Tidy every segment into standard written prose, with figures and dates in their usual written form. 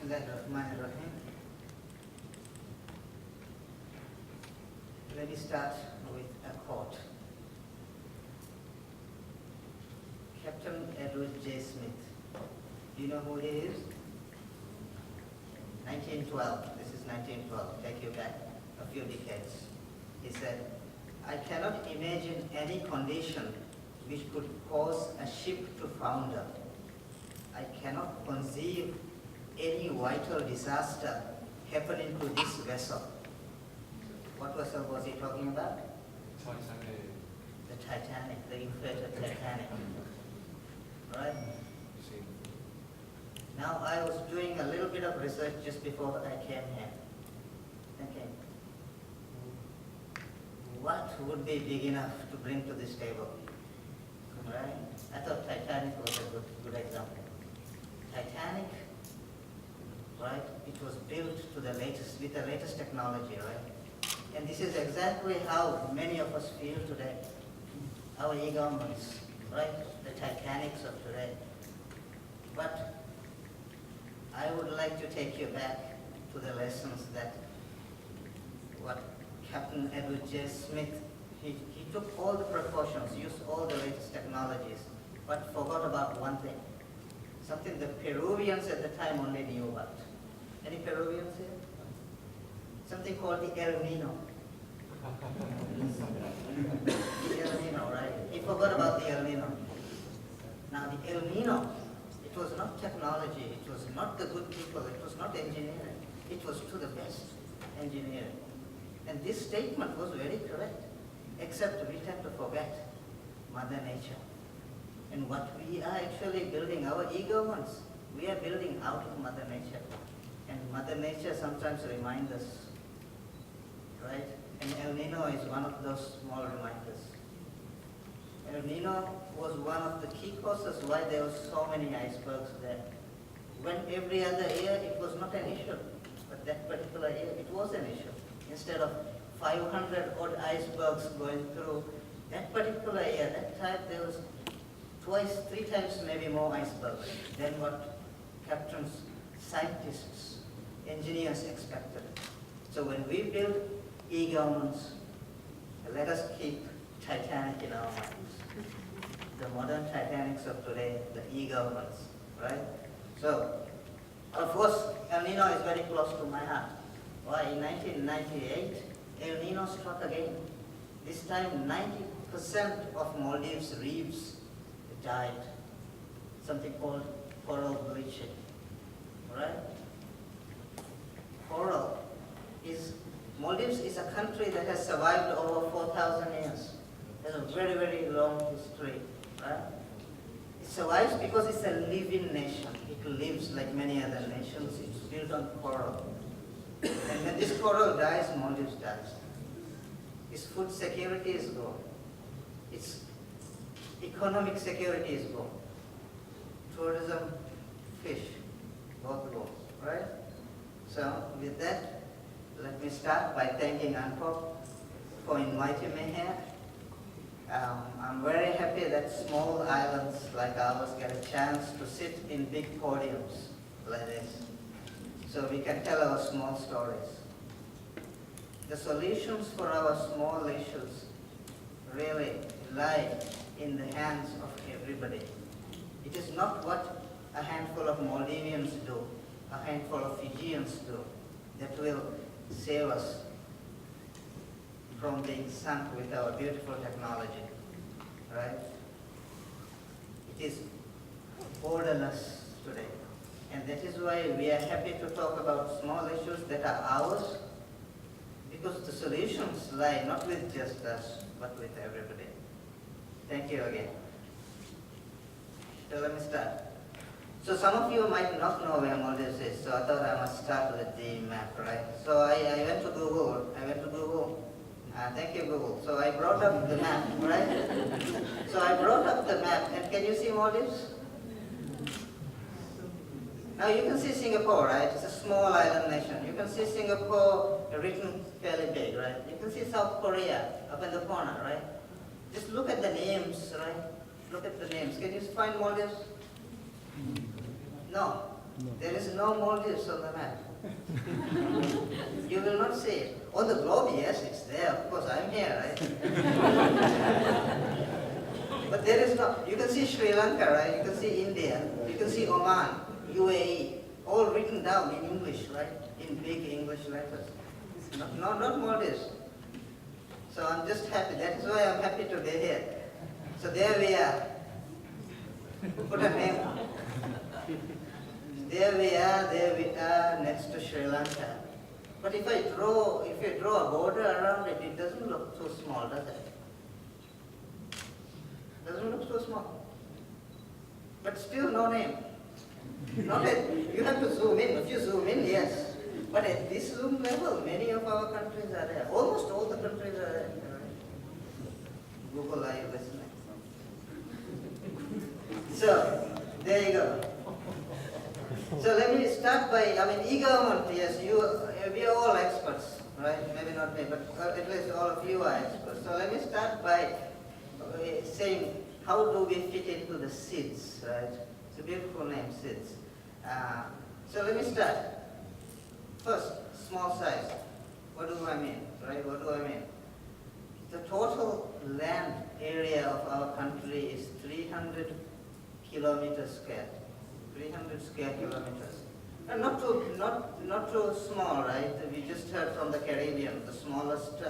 Bismillahirrahmanirrahim. Let me start with a quote. Captain Edward J. Smith. Do you know who he is? 1912. This is 1912. Take you back a few decades. He said, I cannot imagine any condition which could cause a ship to founder. I cannot conceive any vital disaster happening to this vessel. What vessel was he talking about? Titanic. The Titanic, the inflated Titanic. Right? Now I was doing a little bit of research just before I came here. Thinking, what would be big enough to bring to this table? Right? I thought Titanic was a good example. Titanic, right? It was built to the latest, with the latest technology, right? And this is exactly how many of us feel today. Our e-governments, right? The Titanics of today. But I would like to take you back to the lessons that what Captain Edward J. Smith, he took all the precautions, used all the latest technologies, but forgot about one thing. Something the Peruvians at the time only knew about. Any Peruvians here? Something called the El Nino. The El Nino, right? He forgot about the El Nino. Now the El Nino, it was not technology, it was not the good people, it was not engineering. It was to the best engineering. And this statement was very correct, except we tend to forget Mother Nature. And what we are actually building, our e-governments, we are building out of Mother Nature. And Mother Nature sometimes reminds us, right? And El Nino is one of those small reminders. El Nino was one of the key causes why there were so many icebergs there. When every other year it was not an issue, but that particular year it was an issue. Instead of 500 odd icebergs going through, that particular year, that time there was twice, three times maybe more icebergs than what captains, scientists, engineers expected. So when we build e-governments, let us keep Titanic in our minds. The modern Titanics of today, the e-governments, right? So, of course, El Nino is very close to my heart. Why? In 1998, El Nino struck again. This time, 90% of Maldives reefs died. Something called coral bleaching, right? Coral is, Maldives is a country that has survived over 4,000 years. It has a very, very long history, right? It survives because it's a living nation. It lives like many other nations. It's built on coral. And when this coral dies, Maldives dies. Its food security is gone. Its economic security is gone. Tourism, fish, both go, right? So with that, let me start by thanking ANPOP for inviting me here. I'm very happy that small islands like ours get a chance to sit in big podiums like this, so we can tell our small stories. The solutions for our small issues really lie in the hands of everybody. It is not what a handful of Maldivians do, a handful of Fijians do, that will save us from being sunk with our beautiful technology, right? It is borderless today. And that is why we are happy to talk about small issues that are ours, because the solutions lie not with just us, but with everybody. Thank you again. So let me start. So some of you might not know where Maldives is, so I thought I must start with the map, right? So I went to Google. Thank you, Google. So I brought up the map, right? So I brought up the map, and can you see Maldives? Now you can see Singapore, right? It's a small island nation. You can see Singapore written fairly big, right? You can see South Korea up in the corner, right? Just look at the names, right? Look at the names. Can you find Maldives? No. There is no Maldives on the map. You will not see it. On the globe, yes, it's there. Of course, I'm here, right? But there is no, you can see Sri Lanka, right? You can see India. You can see Oman, UAE, all written down in English, right? In big English letters. Not Maldives. So I'm just happy. That is why I'm happy to be here. So there we are. Put a name. There we are next to Sri Lanka. But if you draw a border around it, it doesn't look so small, does it? Doesn't look so small. But still no name. You have to zoom in. If you zoom in, yes. But at this zoom level, many of our countries are there. Almost all the countries are there. Google, are you listening? So, there you go. So let me start by, e-government, yes, we are all experts, right? Maybe not me, but at least all of you are experts. So let me start by saying, how do we fit into the SIDS, right? It's a beautiful name, SIDS. So let me start. First, small size. What do I mean, right? What do I mean? The total land area of our country is 300 kilometers square. 300 square kilometers. And not too small, right? We just heard from the Caribbean, the smallest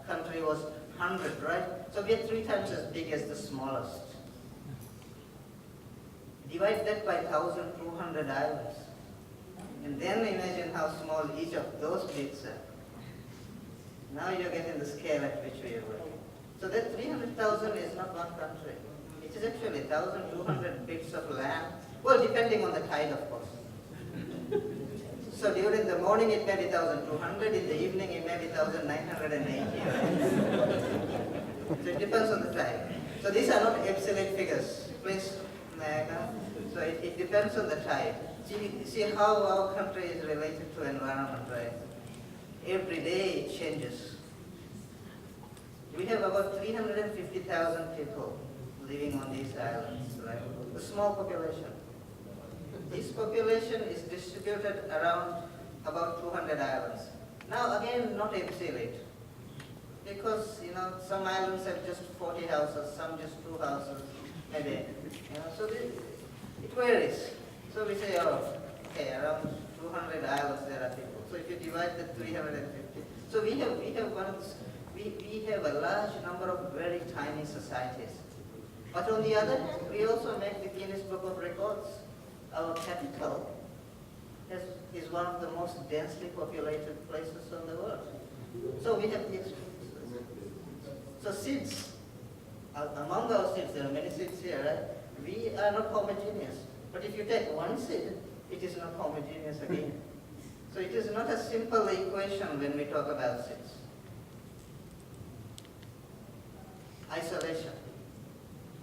country was 100, right? So we are 3 times as big as the smallest. Divide that by 1,200 islands. And then imagine how small each of those bits are. Now you're getting the scale at which we are working. So that 300,000 is not one country. It is actually 1,200 bits of land. Well, depending on the tide, of course. So during the morning it may be 1,200, in the evening it may be 1,980. So it depends on the tide. So these are not absolute figures. Please, so it depends on the tide. See how our country is related to environment, right? Every day it changes. We have about 350,000 people living on these islands, right? A small population. This population is distributed around about 200 islands. Now again, not absolute. Because, some islands have just 40 houses, some just 2 houses, maybe. So it varies. So we say, okay, around 200 islands there are people. So if you divide the 350, so we have a large number of very tiny societies. But on the other hand, we also make the Guinness Book of Records. Our capital is one of the most densely populated places on the world. So we have these. So SIDS, among our SIDS, there are many SIDS here, right? We are not homogeneous. But if you take one SID, it is not homogeneous again. So it is not a simple equation when we talk about SIDS. Isolation,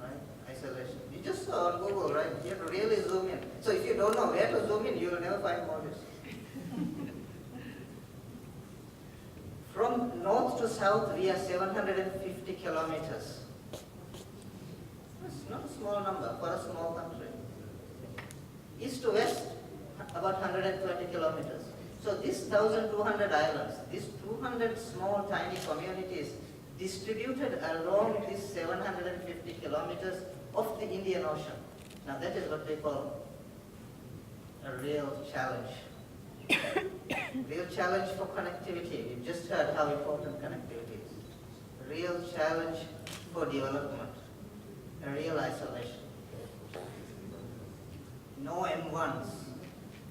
right? Isolation. You just saw on Google, right? You have to really zoom in. So if you don't know where to zoom in, you will never find Maldives. From north to south, we are 750 kilometers. It's not a small number for a small country. East to west, about 120 kilometers. So these 1,200 islands, these 200 small tiny communities distributed along these 750 kilometers of the Indian Ocean. Now that is what they call a real challenge. Real challenge for connectivity. We've just heard how important connectivity is. A real challenge for development. A real isolation. No M1s,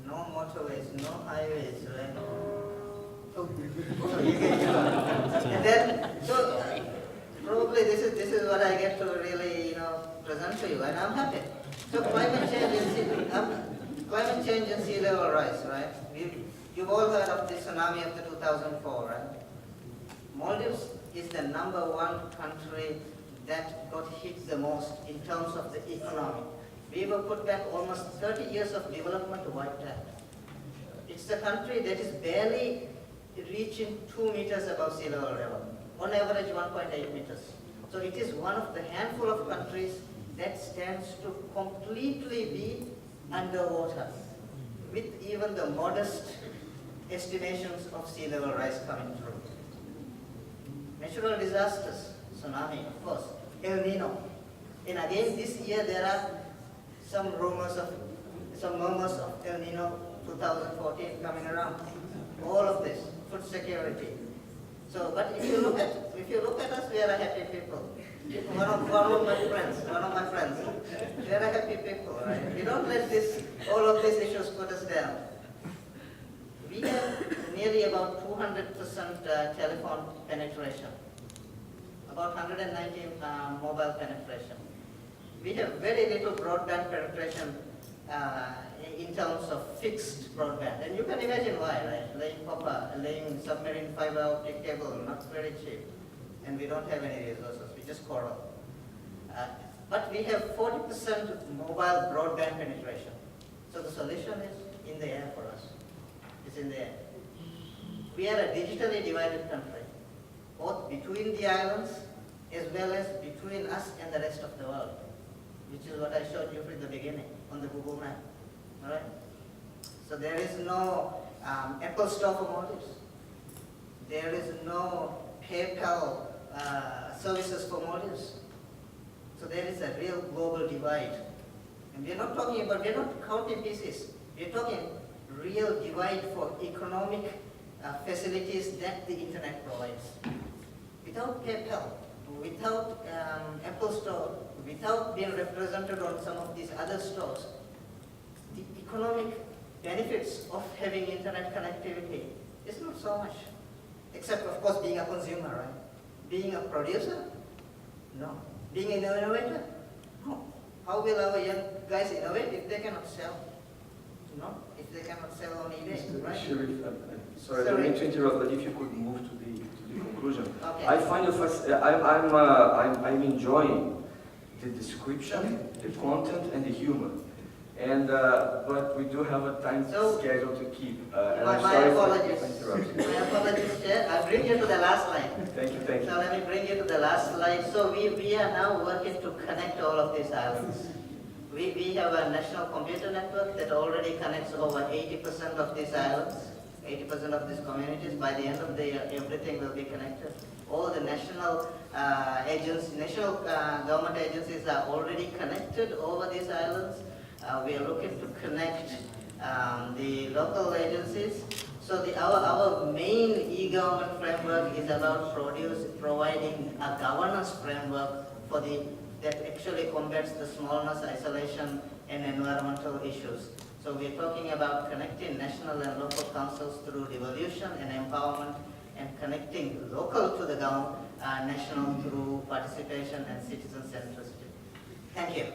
no motorways, no highways, right? And then, so probably this is what I get to really, present to you, and I'm happy. So climate change and sea level rise, right? You've all heard of the tsunami of the 2004, right? Maldives is the #1 country that got hit the most in terms of the economy. We were put back almost 30 years of development wiped out. It's the country that is barely reaching 2 meters above sea level level, on average 1.8 meters. So it is one of the handful of countries that stands to completely be underwater. with even the modest estimations of sea level rise coming through. Natural disasters, tsunami, of course, El Nino. And again, this year there are some murmurs of El Nino 2014 coming around. All of this, food security. So, but if you look at us, we are a happy people. One of my friends, we are a happy people, right? We don't let all of these issues put us down. We have nearly about 200% telephone penetration, about 190 mobile penetration. We have very little broadband penetration in terms of fixed broadband. And you can imagine why, right? Laying submarine fiber optic cable, not very cheap. And we don't have any resources, we just quarrel. But we have 40% mobile broadband penetration. So the solution is in the air for us. It's in the air. We are a digitally divided country, both between the islands as well as between us and the rest of the world, which is what I showed you from the beginning on the Google map. All right? So there is no Apple Store for motives. There is no PayPal services for motives. So there is a real global divide. And we're not counting pieces. We're talking real divide for economic facilities that the internet provides. Without PayPal, without Apple Store, without being represented on some of these other stores, the economic benefits of having internet connectivity is not so much. Except, of course, being a consumer, right? Being a producer? No. Being an innovator? No. How will our young guys innovate if they cannot sell? No. If they cannot sell on eBay, right? Shareef, sorry, I don't mean to interrupt, but if you could move to the conclusion. Okay. I find I'm enjoying the description, the content, and the humor. And but we do have a time schedule to keep. And I'm sorry apologies. for interrupting. My apologies, Chair. I'll bring you to the last slide. Thank you. So let me bring you to the last slide. So we are now working to connect all of these islands. We have a national computer network that already connects over 80% of these islands, 80% of these communities. By the end of the year, everything will be connected. All the national government agencies are already connected over these islands. We are looking to connect the local agencies. So our main e-government framework is about providing a governance framework for that actually combats the smallness, isolation, and environmental issues. So we're talking about connecting national and local councils through devolution and empowerment, and connecting local to the national through participation and citizen centricity. Thank you.